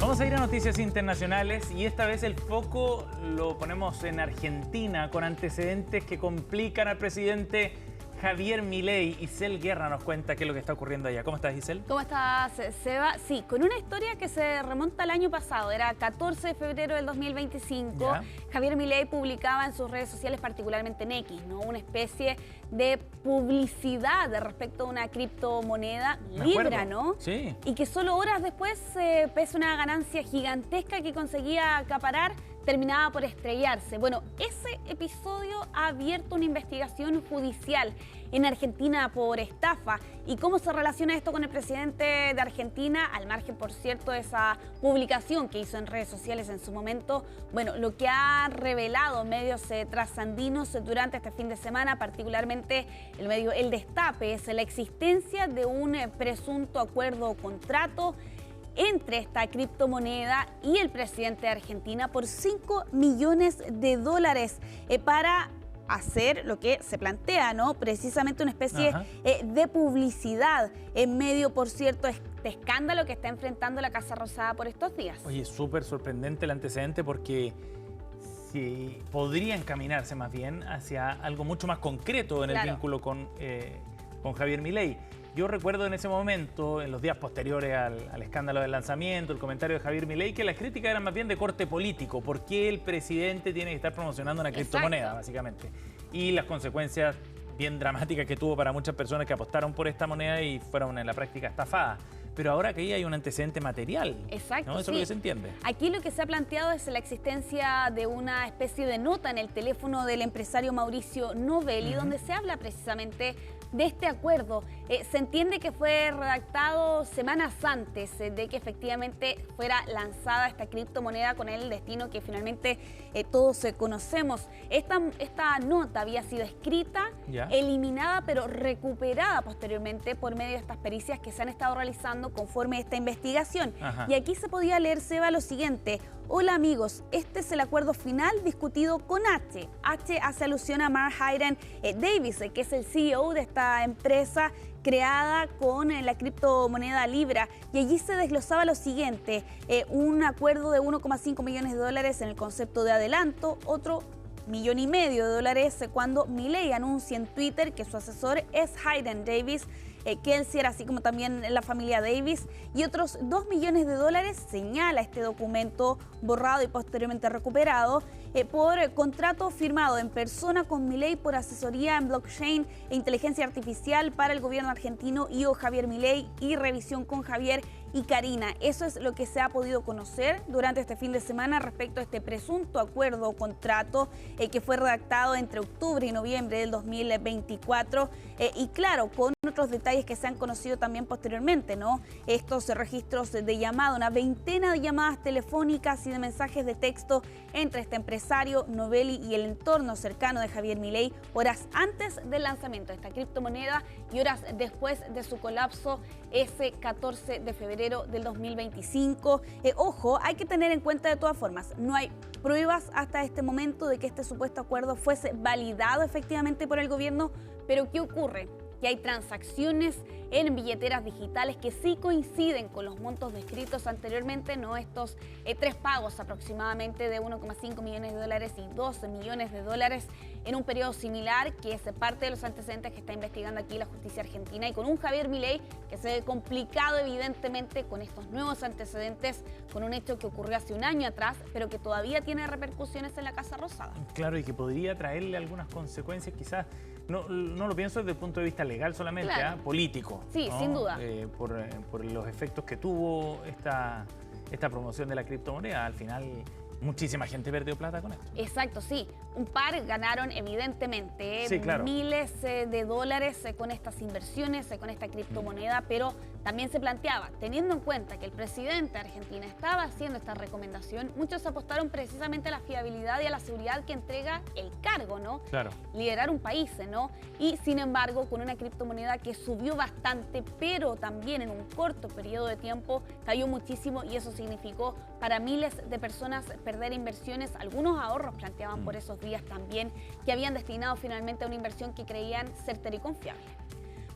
Vamos a ir a noticias internacionales y esta vez el foco lo ponemos en Argentina con antecedentes que complican al presidente Javier Milei. Isel Guerra nos cuenta qué es lo que está ocurriendo allá. ¿Cómo estás, Isel? ¿Cómo estás, Seba? Sí, con una historia que se remonta al año pasado, era 14 de febrero del 2025. ¿Ya? Javier Milei publicaba en sus redes sociales, particularmente en X, ¿no?, una especie de publicidad respecto a una criptomoneda, Libra, ¿no? Sí. Y que solo horas después, pese a una ganancia gigantesca que conseguía acaparar, terminaba por estrellarse. Bueno, ese episodio ha abierto una investigación judicial en Argentina por estafa. ¿Y cómo se relaciona esto con el presidente de Argentina? Al margen, por cierto, de esa publicación que hizo en redes sociales en su momento. Bueno, lo que ha revelado medios trasandinos durante este fin de semana, particularmente el medio El Destape, es la existencia de un presunto acuerdo o contrato entre esta criptomoneda y el presidente de Argentina por $5 millones para hacer lo que se plantea, ¿no? Precisamente una especie de publicidad en medio, por cierto, este escándalo que está enfrentando la Casa Rosada por estos días. Oye, súper sorprendente el antecedente porque sí, podría encaminarse más bien hacia algo mucho más concreto en el vínculo con Javier Milei. Yo recuerdo en ese momento, en los días posteriores al escándalo del lanzamiento, el comentario de Javier Milei, que las críticas eran más bien de corte político. ¿Por qué el presidente tiene que estar promocionando una criptomoneda, básicamente? Y las consecuencias bien dramáticas que tuvo para muchas personas que apostaron por esta moneda y fueron en la práctica estafadas. Pero ahora que ahí hay un antecedente material. Exacto, ¿no? Eso es lo que se entiende. Aquí lo que se ha planteado es la existencia de una especie de nota en el teléfono del empresario Mauricio Novelli, donde se habla precisamente de este acuerdo. Se entiende que fue redactado semanas antes de que efectivamente fuera lanzada esta criptomoneda con el destino que finalmente todos conocemos. Esta nota había sido escrita, eliminada, pero recuperada posteriormente por medio de estas pericias que se han estado realizando conforme a esta investigación. Y aquí se podía leer, Seba, lo siguiente: hola amigos, este es el acuerdo final discutido con H. H hace alusión a Mark Hayden Davis, que es el CEO de esta empresa creada con la criptomoneda Libra, y allí se desglosaba lo siguiente: un acuerdo de $1,5 millones en el concepto de adelanto, otro $1,5 millones cuando Milei anuncia en Twitter que su asesor es Hayden Davis, Kelsier, así como también la familia Davis, y otros $2 millones señala este documento borrado y posteriormente recuperado por contrato firmado en persona con Milei por asesoría en blockchain e inteligencia artificial para el gobierno argentino y o Javier Milei y revisión con Javier y Karina. Eso es lo que se ha podido conocer durante este fin de semana respecto a este presunto acuerdo o contrato que fue redactado entre octubre y noviembre del 2024 y claro, con otros detalles que se han conocido también posteriormente, ¿no? Estos registros de llamada, una veintena de llamadas telefónicas y de mensajes de texto entre este empresario Novelli y el entorno cercano de Javier Milei, horas antes del lanzamiento de esta criptomoneda y horas después de su colapso ese 14 de febrero del 2025. Ojo, hay que tener en cuenta de todas formas, no hay pruebas hasta este momento de que este supuesto acuerdo fuese validado efectivamente por el gobierno, pero ¿qué ocurre? Que hay transacciones en billeteras digitales que sí coinciden con los montos descritos anteriormente, ¿no? Estos 3 pagos aproximadamente de $1,5 millones y $12 millones en un periodo similar, que es parte de los antecedentes que está investigando aquí la justicia argentina, y con un Javier Milei que se ve complicado evidentemente con estos nuevos antecedentes, con un hecho que ocurrió hace un año atrás, pero que todavía tiene repercusiones en la Casa Rosada. Claro, y que podría traerle algunas consecuencias quizás. No lo pienso desde el punto de vista legal solamente, político. Sí, ¿no? sin duda. Por los efectos que tuvo esta promoción de la criptomoneda. Al final, muchísima gente perdió plata con esto. Exacto, sí. Un par ganaron evidentemente miles de dólares con estas inversiones, con esta criptomoneda, pero también se planteaba, teniendo en cuenta que el presidente de Argentina estaba haciendo esta recomendación, muchos apostaron precisamente a la fiabilidad y a la seguridad que entrega el cargo, ¿no? Claro. Liderar un país, ¿no? Y sin embargo, con una criptomoneda que subió bastante, pero también en un corto periodo de tiempo cayó muchísimo, y eso significó para miles de personas perder inversiones, algunos ahorros planteaban por esos días también, que habían destinado finalmente a una inversión que creían certera y confiable.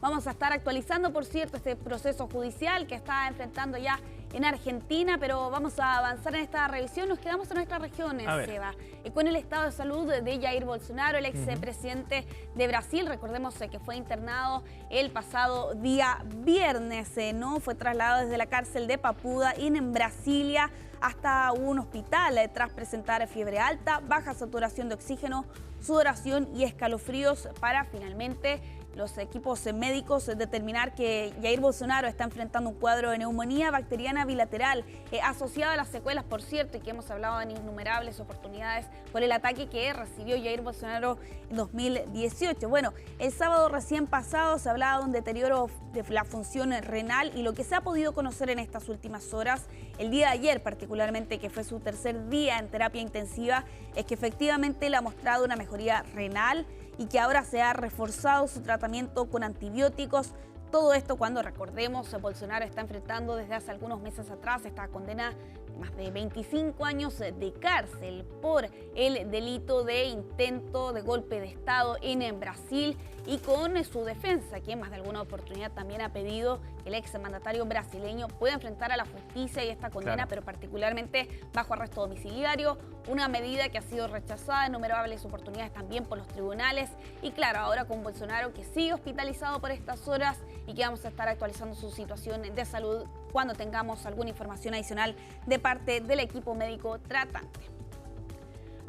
Vamos a estar actualizando, por cierto, este proceso judicial que está enfrentando ya en Argentina, pero vamos a avanzar en esta revisión. Nos quedamos en nuestra región, Seba, con el estado de salud de Jair Bolsonaro, el expresidente de Brasil. Recordemos que fue internado el pasado día viernes, ¿no? Fue trasladado desde la cárcel de Papuda en Brasilia hasta un hospital tras presentar fiebre alta, baja saturación de oxígeno, sudoración y escalofríos, para finalmente los equipos médicos determinar que Jair Bolsonaro está enfrentando un cuadro de neumonía bacteriana bilateral asociada a las secuelas, por cierto, y que hemos hablado en innumerables oportunidades por el ataque que recibió Jair Bolsonaro en 2018. Bueno, el sábado recién pasado se hablaba de un deterioro de la función renal, y lo que se ha podido conocer en estas últimas horas, el día de ayer particularmente, que fue su tercer día en terapia intensiva, es que efectivamente le ha mostrado una mejoría renal y que ahora se ha reforzado su tratamiento con antibióticos. Todo esto cuando, recordemos, Bolsonaro está enfrentando desde hace algunos meses atrás esta condena de más de 25 años de cárcel por el delito de intento de golpe de Estado en Brasil, y con su defensa, que en más de alguna oportunidad también ha pedido que el exmandatario brasileño pueda enfrentar a la justicia y esta condena, pero particularmente bajo arresto domiciliario, una medida que ha sido rechazada en innumerables oportunidades también por los tribunales. Y claro, ahora con Bolsonaro, que sigue hospitalizado por estas horas y que vamos a estar actualizando su situación de salud cuando tengamos alguna información adicional de parte del equipo médico tratante.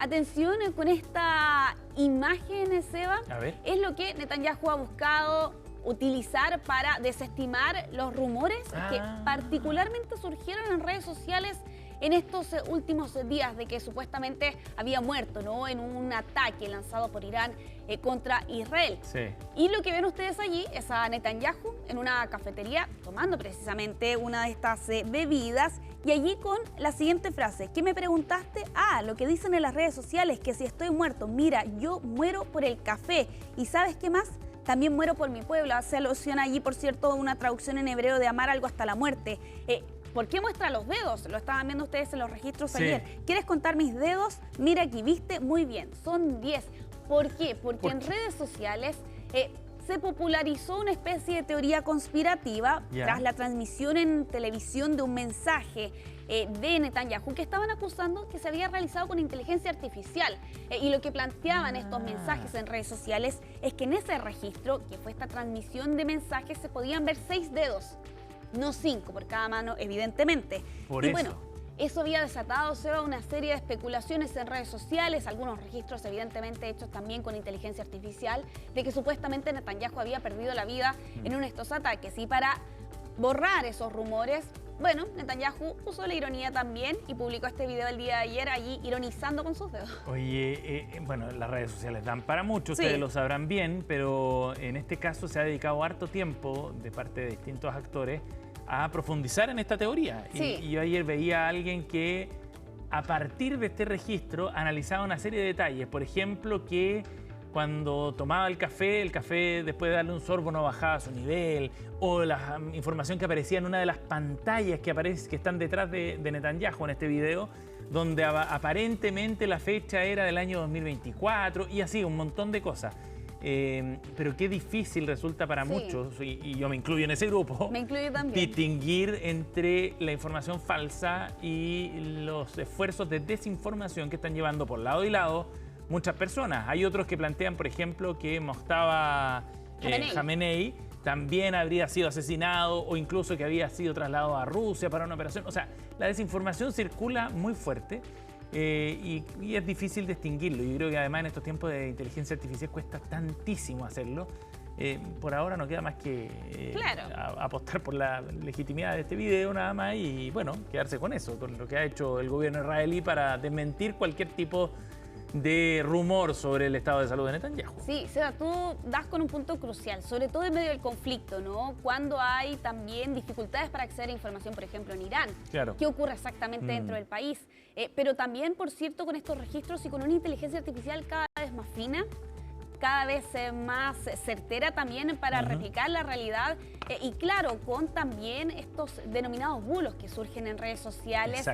Atención con esta imagen, Seba. Es lo que Netanyahu ha buscado utilizar para desestimar los rumores que particularmente surgieron en redes sociales en estos últimos días de que supuestamente había muerto, ¿no?, en un ataque lanzado por Irán contra Israel. Y lo que ven ustedes allí es a Netanyahu en una cafetería tomando precisamente una de estas bebidas, y allí con la siguiente frase: ¿qué me preguntaste? Lo que dicen en las redes sociales, que si estoy muerto, mira, yo muero por el café, y ¿sabes qué más? También muero por mi pueblo. Hace alusión allí, por cierto, una traducción en hebreo de amar algo hasta la muerte. ¿Por qué muestra los dedos? Lo estaban viendo ustedes en los registros ayer. ¿Quieres contar mis dedos? Mira aquí, ¿viste? Muy bien, son 10. ¿Por qué? Porque en redes sociales se popularizó una especie de teoría conspirativa tras la transmisión en televisión de un mensaje de Netanyahu que estaban acusando que se había realizado con inteligencia artificial. Y lo que planteaban estos mensajes en redes sociales es que en ese registro, que fue esta transmisión de mensajes, se podían ver 6 dedos. No 5 por cada mano, evidentemente. Bueno, eso había desatado, Seba, una serie de especulaciones en redes sociales, algunos registros evidentemente hechos también con inteligencia artificial, de que supuestamente Netanyahu había perdido la vida en uno de estos ataques. Y para borrar esos rumores, bueno, Netanyahu usó la ironía también y publicó este video el día de ayer allí ironizando con sus dedos. Oye, bueno, las redes sociales dan para mucho, ustedes lo sabrán bien, pero en este caso se ha dedicado harto tiempo de parte de distintos actores a profundizar en esta teoría. Y yo ayer veía a alguien que a partir de este registro analizaba una serie de detalles. Por ejemplo, que cuando tomaba el café después de darle un sorbo no bajaba su nivel, o la información que aparecía en una de las pantallas que están detrás de Netanyahu en este video, donde aparentemente la fecha era del año 2024, y así un montón de cosas. Pero qué difícil resulta para muchos, y yo me incluyo en ese grupo, me incluyo también, distinguir entre la información falsa y los esfuerzos de desinformación que están llevando por lado y lado muchas personas. Hay otros que plantean, por ejemplo, que Mojtaba Khamenei también habría sido asesinado, o incluso que había sido trasladado a Rusia para una operación. O sea, la desinformación circula muy fuerte. Y es difícil distinguirlo. Yo creo que además en estos tiempos de inteligencia artificial cuesta tantísimo hacerlo. Por ahora no queda más que apostar por la legitimidad de este video nada más, y bueno, quedarse con eso, con lo que ha hecho el gobierno israelí para desmentir cualquier tipo de rumor sobre el estado de salud de Netanyahu. Sí, Seba, tú das con un punto crucial, sobre todo en medio del conflicto, ¿no? Cuando hay también dificultades para acceder a información, por ejemplo, en Irán. ¿Qué ocurre exactamente dentro del país? Pero también, por cierto, con estos registros y con una inteligencia artificial cada vez más fina, cada vez más certera también para replicar la realidad, y claro, con también estos denominados bulos que surgen en redes sociales,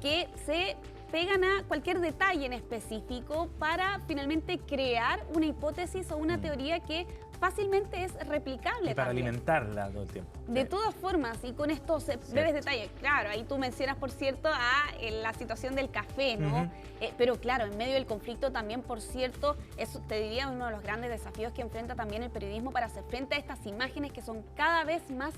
que se pegan a cualquier detalle en específico para finalmente crear una hipótesis o una teoría que fácilmente es replicable. Y para también alimentarla todo el tiempo. De todas formas, y con estos breves detalles, claro, ahí tú mencionas, por cierto, la situación del café, ¿no? Pero claro, en medio del conflicto también, por cierto, eso te diría uno de los grandes desafíos que enfrenta también el periodismo para hacer frente a estas imágenes que son cada vez más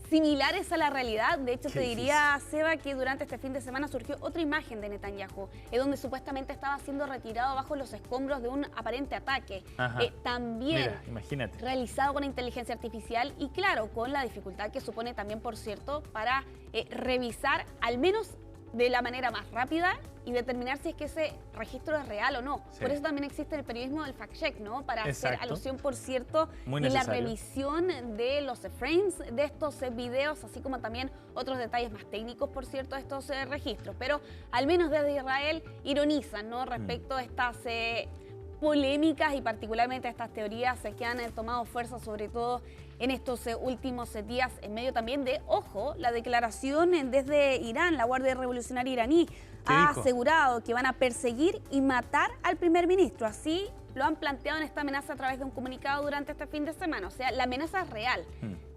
similares a la realidad. De hecho, te diría, Seba, que durante este fin de semana surgió otra imagen de Netanyahu, donde supuestamente estaba siendo retirado bajo los escombros de un aparente ataque. También mira, imagínate, realizado con inteligencia artificial y claro, con la dificultad que supone también, por cierto, para revisar al menos de la manera más rápida y determinar si es que ese registro es real o no. Por eso también existe el periodismo del fact-check, ¿no? Para hacer alusión, por cierto, de la revisión de los frames de estos videos, así como también otros detalles más técnicos, por cierto, de estos registros. Pero al menos desde Israel ironizan, ¿no? Respecto a estas polémicas y particularmente a estas teorías que han tomado fuerza, sobre todo en estos últimos días, en medio también de, ojo, la declaración desde Irán. La Guardia Revolucionaria iraní ha asegurado que van a perseguir y matar al primer ministro. Así lo han planteado en esta amenaza a través de un comunicado durante este fin de semana. O sea, la amenaza es real.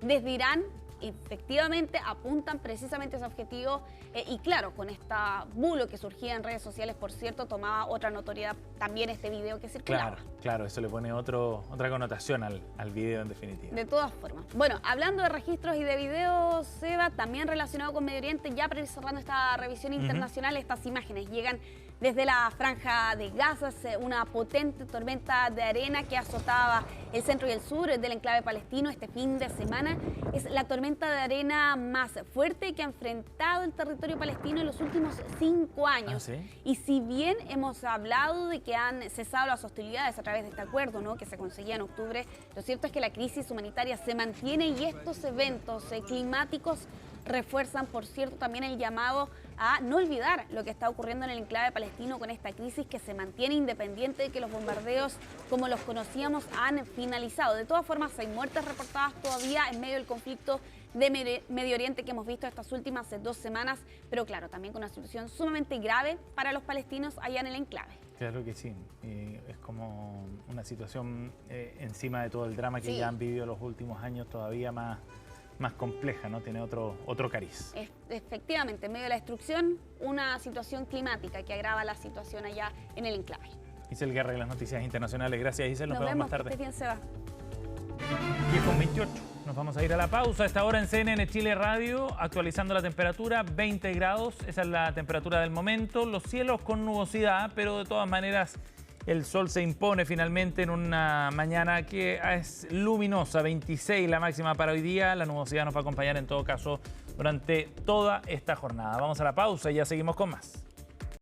Desde Irán efectivamente apuntan precisamente a ese objetivo y claro, con esta bulo que surgía en redes sociales, por cierto, tomaba otra notoriedad también este video que circulaba. Claro, eso le pone otra connotación al video en definitiva. De todas formas. Bueno, hablando de registros y de videos, Seba, también relacionado con Medio Oriente, ya para ir cerrando esta revisión internacional, estas imágenes llegan desde la Franja de Gaza, una potente tormenta de arena que azotaba el centro y el sur del enclave palestino este fin de semana. Es la tormenta de arena más fuerte que ha enfrentado el territorio palestino en los últimos 5 años. Y si bien hemos hablado de que han cesado las hostilidades a través de este acuerdo, ¿no?, que se conseguía en octubre, lo cierto es que la crisis humanitaria se mantiene y estos eventos climáticos refuerzan, por cierto, también el llamado a no olvidar lo que está ocurriendo en el enclave palestino con esta crisis que se mantiene independiente de que los bombardeos, como los conocíamos, han finalizado. De todas formas, hay muertes reportadas todavía en medio del conflicto de Medio Oriente que hemos visto estas últimas 2 semanas, pero claro, también con una situación sumamente grave para los palestinos allá en el enclave. Claro que sí, es como una situación encima de todo el drama que ya han vivido los últimos años, todavía más compleja, ¿no? Tiene otro cariz. Efectivamente, en medio de la destrucción, una situación climática que agrava la situación allá en el enclave. Giselle Guerra de las Noticias Internacionales. Gracias, Giselle. Nos vemos más tarde. Que estés bien, Seba. 10:28. Nos vamos a ir a la pausa. A esta hora en CNN Chile Radio, actualizando la temperatura, 20 grados. Esa es la temperatura del momento. Los cielos con nubosidad, pero de todas maneras el sol se impone finalmente en una mañana que es luminosa, 26 la máxima para hoy día. La nubosidad nos va a acompañar en todo caso durante toda esta jornada. Vamos a la pausa y ya seguimos con más.